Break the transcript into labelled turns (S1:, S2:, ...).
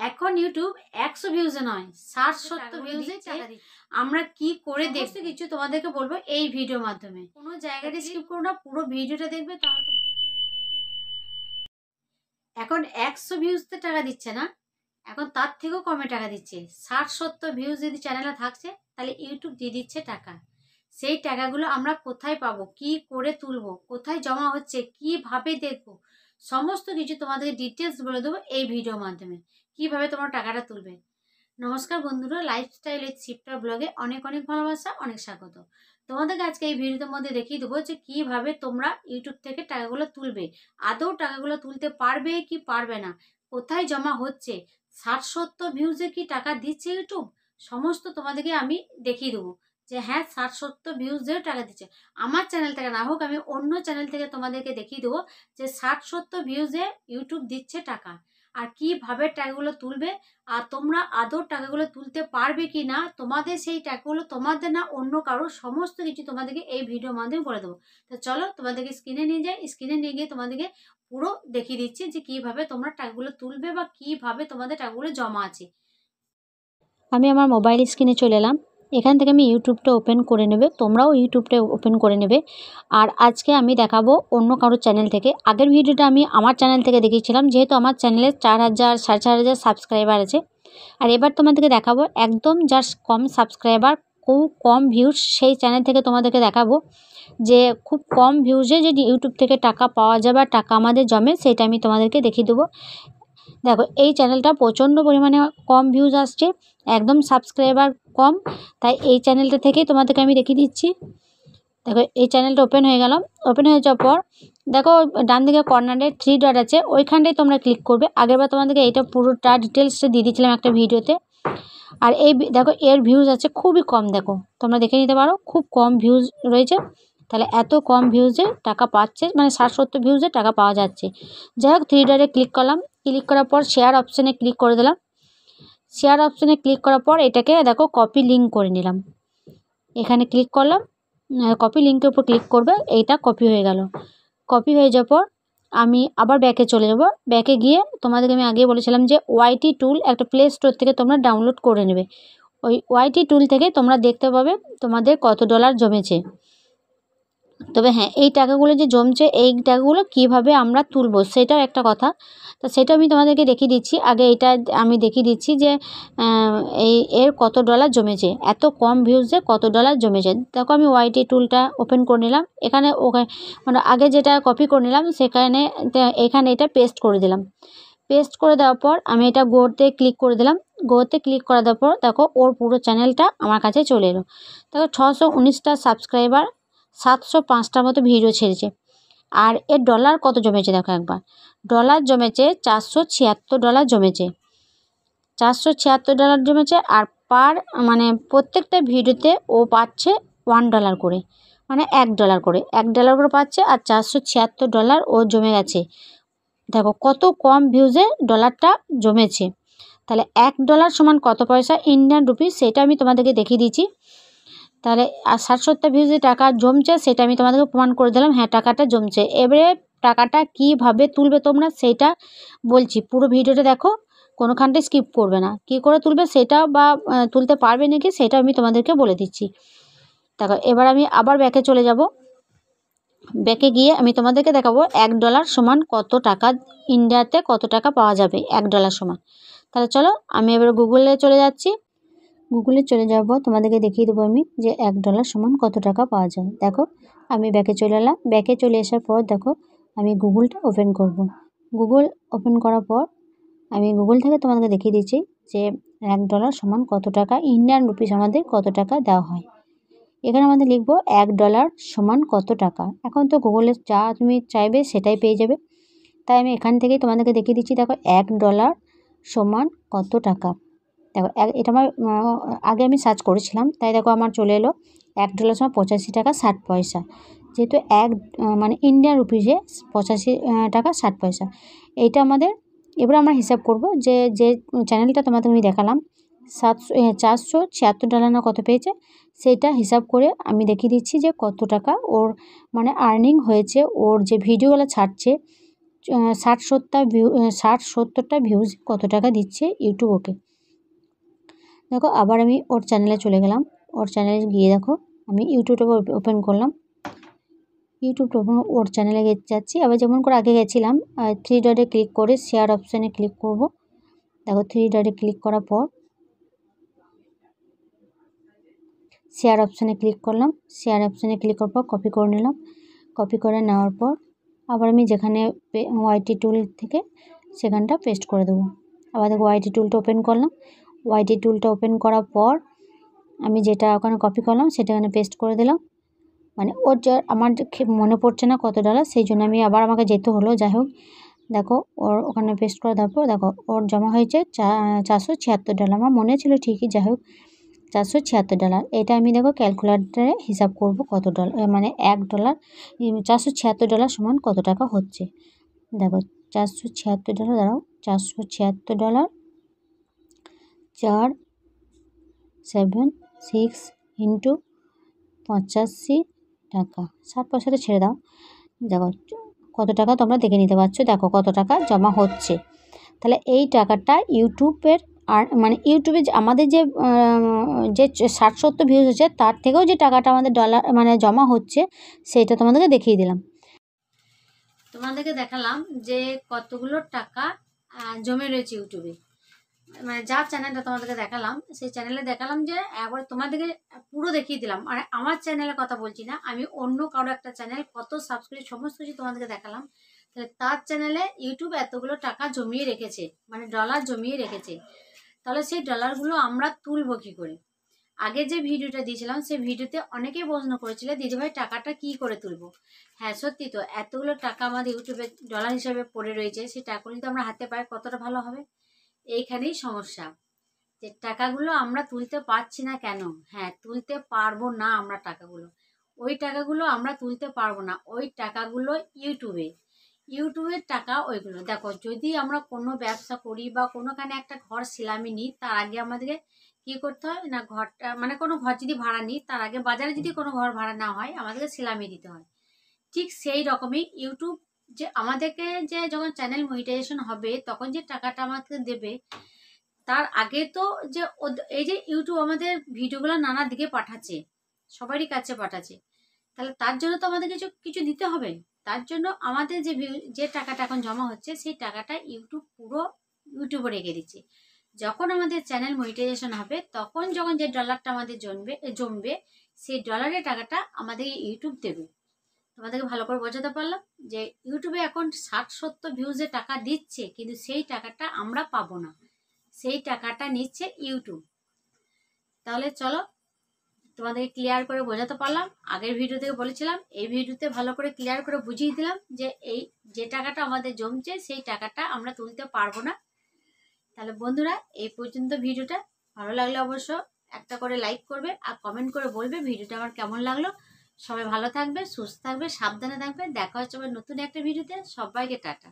S1: এখন ইউটিউব 100 ভিউজে নয় 60-70 ভিউজে টাকা দিচ্ছে। আমরা কি করে দেখতে কিছু তোমাদেরকে বলবো এই ভিডিওর মাধ্যমে। কোনো জায়গাটা স্কিপ করো না, পুরো ভিডিওটা দেখবে, তাহলে এখন 100 ভিউজতে টাকা দিচ্ছে না, এখন তার থেকেও কমে টাকা দিচ্ছে। 60-70 ভিউজ যদি চ্যানেলে থাকছে তাহলে ইউটিউব দিয়ে দিচ্ছে টাকা। সেই টাকাগুলো আমরা কোথায় পাবো, কি করে তুলবো, কোথায় জমা হচ্ছে, কিভাবে দেখবো, সমস্ত কিছু তোমাদেরকে ডিটেলস বলে দেবো এই ভিডিওর মাধ্যমে, কিভাবে তোমরা টাকাটা তুলবে। নমস্কার বন্ধুরা, লাইফস্টাইল উইথ শিপ্রা ব্লগে অনেক অনেক ভালোবাসা, অনেক স্বাগত। তোমাদেরকে আজকে এই ভিডিওর মধ্যে দেখিয়ে দেবো যে কিভাবে তোমরা ইউটিউব থেকে টাকাগুলো তুলবে, আদৌ টাকাগুলো তুলতে পারবে কি পারবে না, কোথায় জমা হচ্ছে, 60-70 ভিউজে কি টাকা দিচ্ছে ইউটিউব, সমস্ত তোমাদেরকে আমি দেখিয়ে দেবো যে হ্যাঁ 60-70 ভিউজেও টাকা দিচ্ছে। আমার চ্যানেল থেকে না হোক, আমি অন্য চ্যানেল থেকে তোমাদেরকে দেখিয়ে দেবো যে 60-70 ভিউজে ইউটিউব দিচ্ছে টাকা, আর কিভাবে টাকাগুলো তুলবে, আর তোমরা আদৌ টাকাগুলো তুলতে পারবে কি না, তোমাদের সেই টাকাগুলো তোমাদের না অন্য কারো, সমস্ত কিছু তোমাদেরকে এই ভিডিওর মাধ্যমে বলে দেবো। তো চলো তোমাদেরকে স্ক্রিনে নিয়ে যাই, স্ক্রিনে নিয়ে গিয়ে তোমাদেরকে পুরো দেখিয়ে দিচ্ছি যে কিভাবে তোমরা টাকাগুলো তুলবে বা কিভাবে তোমাদের টাকাগুলো জমা আছে।
S2: আমি আমার মোবাইল স্ক্রিনে চলে এলাম। এখান থেকে আমি ইউটিউবটা ওপেন করে নেবে, তোমরাও ইউটিউবটা ওপেন করে নেবে। আর আজকে আমি দেখাবো অন্য কারো চ্যানেল থেকে। আগের ভিডিওটা আমি আমার চ্যানেল থেকে দেখিয়েছিলাম, যেহেতু আমার চ্যানেলে 4000 4,500 সাবস্ক্রাইবার আছে। আর এবার তোমাদেরকে দেখাবো একদম জাস্ট কম সাবস্ক্রাইবার, খুব কম ভিউজ, সেই চ্যানেল থেকে তোমাদেরকে দেখাবো যে খুব কম ভিউজে যদি ইউটিউব থেকে টাকা পাওয়া যাবে আর টাকা আমাদের জমে, সেটা আমি তোমাদেরকে দেখিয়ে দেবো। দেখো এই চ্যানেলটা প্রচণ্ড পরিমাণে কম ভিউজ আসছে, একদম সাবস্ক্রাইবার কম, তাই এই চ্যানেলটা থেকেই তোমাদেরকে আমি দেখিয়ে দিচ্ছি। দেখো এই চ্যানেলটা ওপেন হয়ে গেল। ওপেন হয়ে যাওয়ার পর দেখো ডান দিকে কর্নারে 3 ডট আছে, ওইখানটায় তোমরা ক্লিক করবে। আগেরবার তোমাদেরকে এইটা পুরোটা ডিটেলসটা দিয়ে দিয়েছিলাম একটা ভিডিওতে। আর এই দেখো এর ভিউজ আছে খুবই কম, দেখো তোমরা দেখে নিতে পারো, খুব কম ভিউজ রয়েছে। তাহলে এত কম ভিউজে টাকা পাচ্ছে, মানে 60-70 ভিউজে টাকা পাওয়া যাচ্ছে। যাই হোক 3 ডটে ক্লিক করলাম, ক্লিক করার পর শেয়ার অপশানে ক্লিক করে দিলাম। শেয়ার অপশানে ক্লিক করার পর এটাকে দেখো কপি লিঙ্ক করে নিলাম। এখানে ক্লিক করলাম, কপি লিঙ্কের উপর ক্লিক করবে, এইটা কপি হয়ে গেল। কপি হয়ে যাওয়ার পর আমি আবার ব্যাকে চলে যাব। ব্যাকে গিয়ে তোমাদেরকে আমি আগে বলেছিলাম যে ওয়াইটি টুল একটা প্লে স্টোর থেকে তোমরা ডাউনলোড করে নেবে। ওই ওয়াইটি টুল থেকে তোমরা দেখতে পাবে তোমাদের কত ডলার জমেছে। তবে হ্যাঁ, এই টাকাগুলো যে জমছে, এই টাকাগুলো কিভাবে আমরা তুলব সেটাও একটা কথা। তো সেটা আমি তোমাদেরকে দেখিয়ে দিচ্ছি। আগে এটা আমি দেখিয়ে দিচ্ছি যে এর কত ডলার জমেছে, এত কম ভিউজে কত ডলার জমেছে। দেখো আমি ওয়াইটি টুলটা ওপেন করে নিলাম। এখানে ওখানে মানে আগে যেটা কপি করে নিলাম সেখানে এখানে এটা পেস্ট করে দিলাম। পেস্ট করে দেওয়ার পর আমি এটা গোতে ক্লিক করে দিলাম। গোতে ক্লিক করে দেওয়ার পর দেখো ওর পুরো চ্যানেলটা আমার কাছে চলে এলো। দেখো 619টা সাবস্ক্রাইবার, 705টার মতো ভিডিও ছেড়েছে। আর এর ডলার কত জমেছে দেখো একবার, ডলার জমেছে $476 জমেছে, $476 জমেছে। আর মানে প্রত্যেকটা ভিডিওতে ও পাচ্ছে $1 করে, মানে $1 করে, $1 করে পাচ্ছে। আর $476 ও জমে গেছে। দেখো কত কম ভিউজে ডলারটা জমেছে। তাহলে $1 সমান কত পয়সা ইন্ডিয়ান রুপি, সেটা আমি তোমাদেরকে দেখিয়ে দিচ্ছি। তাহলে আর 60-70 ভিউজে টাকা জমছে, সেটা আমি তোমাদেরকে প্রমাণ করে দিলাম, হ্যাঁ টাকাটা জমছে। এবারে টাকাটা কিভাবে তুলবে তোমরা সেটা বলছি, পুরো ভিডিওটা দেখো, কোনোখানটায় স্কিপ করবে না। কি করে তুলবে সেটা বা তুলতে পারবে নাকি সেটা আমি তোমাদেরকে বলে দিচ্ছি। দেখো এবার আমি আবার ব্যাকে চলে যাব। ব্যাকে গিয়ে আমি তোমাদেরকে দেখাবো $1 সমান কত টাকা, ইন্ডিয়াতে কত টাকা পাওয়া যাবে $1 সমান। তাহলে চলো আমি এবার গুগলে চলে যাচ্ছি। গুগলে চলে যাব, তোমাদেরকে দেখিয়ে দেবো আমি যে $1 সমান কত টাকা পাওয়া যায়। দেখো আমি ব্যাকে চলে এলাম। ব্যাকে চলে আসার পর দেখো আমি গুগলটা ওপেন করব। গুগল ওপেন করার পর আমি গুগল থেকে তোমাদেরকে দেখিয়ে দিচ্ছি যে $1 সমান কত টাকা, ইন্ডিয়ান রুপিস আমাদের কত টাকা দেওয়া হয়। এখানে আমাদের লিখবো $1 সমান কত টাকা। এখন তো গুগলে যা তুমি চাইবে সেটাই পেয়ে যাবে, তাই আমি এখান থেকেই তোমাদেরকে দেখিয়ে দিচ্ছি। দেখো $1 সমান কত টাকা। দেখো এটা আমার আগে আমি সার্চ করেছিলাম, তাই দেখো আমার চলে এলো $1 সমান 85 টাকা 60 পয়সা। যেহেতু মানে ইন্ডিয়ান রুপিসে 85 টাকা 60 পয়সা। এইটা আমাদের এবার আমরা হিসাব করব যে যে চ্যানেলটা তোমাদের আমি দেখালাম $476 না কত পেয়েছে, সেটা হিসাব করে আমি দেখিয়ে দিচ্ছি যে কত টাকা ওর মানে আর্নিং হয়েছে। ওর যে ভিডিওগুলো ছাড়ছে 60-70টা ভিউজ কত টাকা দিচ্ছে ইউটিউব ওকে। দেখো আবার আমি ওর চ্যানেলে চলে গেলাম। ওর চ্যানেলে গিয়ে দেখো আমি ইউটিউবটা ওপেন করলাম। ইউটিউবটা ওর চ্যানেলে যাচ্ছি, আবার যেমন করে আগে গেছিলাম 3 ডটে ক্লিক করে শেয়ার অপশানে ক্লিক করব। দেখো 3 ডটে ক্লিক করার পর শেয়ার অপশানে ক্লিক করলাম। শেয়ার অপশানে ক্লিক করার পর কপি করে নিলাম। কপি করে নেওয়ার পর আবার আমি যেখানে ওয়াইটি টুল থেকে সেখানটা পেস্ট করে দেবো। আবার দেখো ওয়াইটি টুলটা ওপেন করলাম। ওয়াইটি টুলটা ওপেন করার পর আমি যেটা ওখানে কপি করলাম সেটা এখানে পেস্ট করে দিলাম। মানে ওর যা আমার মনে পড়ছে না কত ডলার, সেই জন্য আমি আবার আমাকে যেতে হলো। যাই হোক দেখো ওর ওখানে পেস্ট করে দেওয়ার পর দেখো ওর জমা হয়েছে $476। আমার মনে ছিল ঠিকই, যাই হোক $476। এটা আমি দেখো ক্যালকুলেটরে হিসাব করব কত ডলার, মানে $1 $476 সমান কত টাকা হচ্ছে। দেখো $476 দাঁড়াও, $476 476 ইন্টু 85 টাকা, 60 পয়সাটা ছেড়ে দাও। দেখো কত টাকা তোমরা দেখে নিতে পারছো, দেখো কত টাকা জমা হচ্ছে। তাহলে এই টাকাটা ইউটিউবের আর মানে ইউটিউবে আমাদের যে 60-70 ভিউজ হচ্ছে তার থেকেও যে টাকাটা আমাদের ডলার মানে জমা হচ্ছে সেইটা তোমাদেরকে দেখিয়ে দিলাম।
S1: তোমাদেরকে দেখালাম যে কতগুলো টাকা জমে রয়েছে ইউটিউবে। মানে যার চ্যানেলটা তোমাদেরকে দেখালাম সেই চ্যানেলে দেখালাম যে একবার তোমাদেরকে পুরো দেখিয়ে দিলাম। আর আমার চ্যানেলের কথা বলছি না, আমি অন্য কারো একটা চ্যানেল কত সাবস্ক্রাইব সমস্ত কিছু তোমাদেরকে দেখালাম। তাহলে তার চ্যানেলে ইউটিউব এতগুলো টাকা জমিয়ে রেখেছে, মানে ডলার জমিয়ে রেখেছে। তাহলে সেই ডলারগুলো আমরা তুলবো কী করে? আগে যে ভিডিওটা দিয়েছিলাম সেই ভিডিওতে অনেকেই প্রশ্ন করেছিল দিদিভাই টাকাটা কি করে তুলবো। হ্যাঁ সত্যি তো, এতগুলো টাকা আমাদের ইউটিউবে ডলার হিসাবে পড়ে রয়েছে, সেই টাকাগুলো যদি আমরা হাতে পাই কতটা ভালো হবে। এইখানেই সমস্যা, যে টাকাগুলো আমরা তুলতে পারছি না কেন। হ্যাঁ তুলতে পারবো না আমরা টাকাগুলো, ওই টাকাগুলো আমরা তুলতে পারবো না। ওই টাকাগুলো ইউটিউবের টাকা ওইগুলো। দেখো যদি আমরা কোনো ব্যবসা করি বা কোনোখানে একটা ঘর সিলামি নিই, তার আগে আমাদেরকে কী করতে হয় না, ঘরটা মানে কোনো ঘর যদি ভাড়া নিই তার আগে বাজারে যদি কোনো ঘর ভাড়া না হয় আমাদেরকে সিলামি দিতে হয়। ঠিক সেই রকমই ইউটিউব যে আমাদেরকে যে যখন চ্যানেল মনিটাইজেশন হবে তখন যে টাকাটা আমাকে দেবে, তার আগে তো যে এই যে ইউটিউব আমাদের ভিডিওগুলো নানা দিকে পাঠাচ্ছে, সবারই কাছে পাঠাচ্ছে, তাহলে তার জন্য তো আমাদের কিছু কিছু দিতে হবে। তার জন্য আমাদের যে টাকাটা এখন জমা হচ্ছে সেই টাকাটা ইউটিউব পুরো ইউটিউবে রেখে দিচ্ছে। যখন আমাদের চ্যানেল মনিটাইজেশন হবে তখন যখন যে ডলারটা আমাদের জমবে সেই ডলারের টাকাটা আমাদের ইউটিউব দেবে। তোমাদেরকে ভালো করে বোঝাতে পারলাম যে ইউটিউবে এখন 60-70 ভিউজে টাকা দিচ্ছে, কিন্তু সেই টাকাটা আমরা পাবো না, সেই টাকাটা নিচ্ছে ইউটিউব। তাহলে চলো তোমাদেরকে ক্লিয়ার করে বোঝাতে পারলাম। আগের ভিডিও থেকে বলেছিলাম, এই ভিডিওতে ভালো করে ক্লিয়ার করে বুঝিয়ে দিলাম যে এই যে টাকাটা আমাদের জমছে সেই টাকাটা আমরা তুলতে পারবো না। তাহলে বন্ধুরা এই পর্যন্ত ভিডিওটা, ভালো লাগলে অবশ্য একটা করে লাইক করবে আর কমেন্ট করে বলবে ভিডিওটা আমার কেমন লাগলো। সবাই ভালো থাকবে, সুস্থ থাকবে, সাবধানে থাকবে। দেখা হচ্ছে আবার নতুন একটা ভিডিওতে। সবাইকে টাটা।